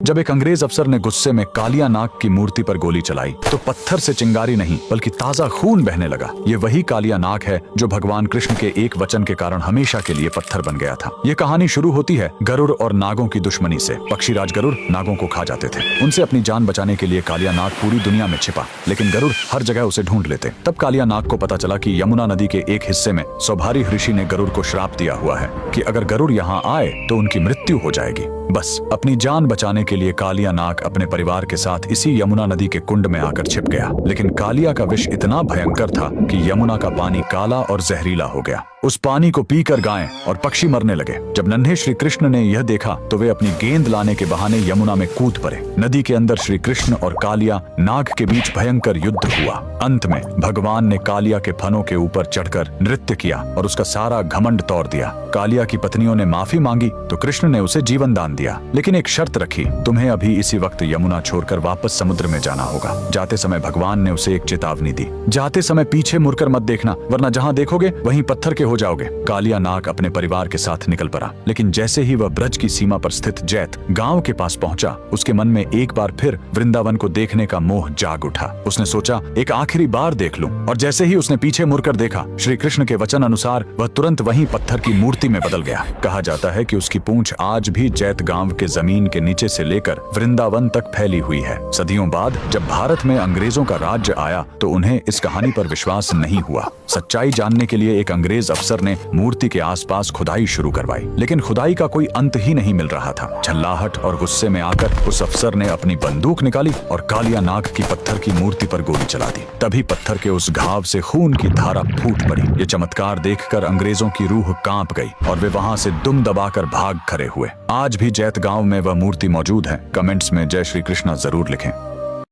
जब एक अंग्रेज अफसर ने गुस्से में कालिया नाग की मूर्ति पर गोली चलाई तो पत्थर से चिंगारी नहीं बल्कि ताजा खून बहने लगा। ये वही कालिया नाग है जो भगवान कृष्ण के एक वचन के कारण हमेशा के लिए पत्थर बन गया था। ये कहानी शुरू होती है गरुड़ और नागों की दुश्मनी से। पक्षीराज गरुड़ नागों को खा जाते थे। उनसे अपनी जान बचाने के लिए कालिया नाग पूरी दुनिया में छिपा, लेकिन गरुड़ हर जगह उसे ढूंढ लेते। तब कालिया नाग को पता चला कि यमुना नदी के एक हिस्से में सौभारी ऋषि ने गरुड़ को श्राप दिया हुआ है कि अगर गरुड़ यहाँ आए तो उनकी मृत्यु हो जाएगी। बस अपनी जान बचाने के लिए कालिया नाग अपने परिवार के साथ इसी यमुना नदी के कुंड में आकर छिप गया। लेकिन कालिया का विष इतना भयंकर था कि यमुना का पानी काला और जहरीला हो गया। उस पानी को पीकर गायें और पक्षी मरने लगे। जब नन्हे श्री कृष्ण ने यह देखा तो वे अपनी गेंद लाने के बहाने यमुना में कूद पड़े। नदी के अंदर श्री कृष्ण और कालिया नाग के बीच भयंकर युद्ध हुआ। अंत में भगवान ने कालिया के फनों के ऊपर चढ़कर नृत्य किया और उसका सारा घमंड तोड़ दिया। कालिया की पत्नियों ने माफी मांगी तो कृष्ण ने उसे जीवन दान दिया, लेकिन एक शर्त रखी, तुम्हें अभी इसी वक्त यमुना छोड़कर वापस समुद्र में जाना होगा। जाते समय भगवान ने उसे एक चेतावनी दी, जाते समय पीछे मुड़कर मत देखना, वरना जहाँ देखोगे वहीं पत्थर के हो जाओगे। कालिया नाग अपने परिवार के साथ निकल पड़ा, लेकिन जैसे ही वह ब्रज की सीमा पर स्थित जैत गांव के पास पहुंचा, उसके मन में एक बार फिर वृंदावन को देखने का मोह जाग उठा। उसने सोचा एक आखिरी बार देख लूं, और जैसे ही उसने पीछे मुड़कर देखा, श्री कृष्ण के वचन अनुसार वह तुरंत वहीं पत्थर की मूर्ति में बदल गया। कहा जाता है कि उसकी पूंछ आज भी जैत गांव के जमीन के नीचे से लेकर वृंदावन तक फैली हुई है। सदियों बाद जब भारत में अंग्रेजों का राज्य आया तो उन्हें इस कहानी पर विश्वास नहीं हुआ। सच्चाई जानने के लिए एक अंग्रेज अफसर ने मूर्ति के आसपास खुदाई शुरू करवाई, लेकिन खुदाई का कोई अंत ही नहीं मिल रहा था। झल्लाहट और गुस्से में आकर उस अफसर ने अपनी बंदूक निकाली और कालिया नाग की पत्थर की मूर्ति पर गोली चला दी। तभी पत्थर के उस घाव से खून की धारा फूट पड़ी। ये चमत्कार देखकर अंग्रेजों की रूह कांप गई और वे वहां से दुम दबाकर भाग खड़े हुए। आज भी जैत गांव में वह मूर्ति मौजूद है। कमेंट्स में जय श्री कृष्णा जरूर लिखें।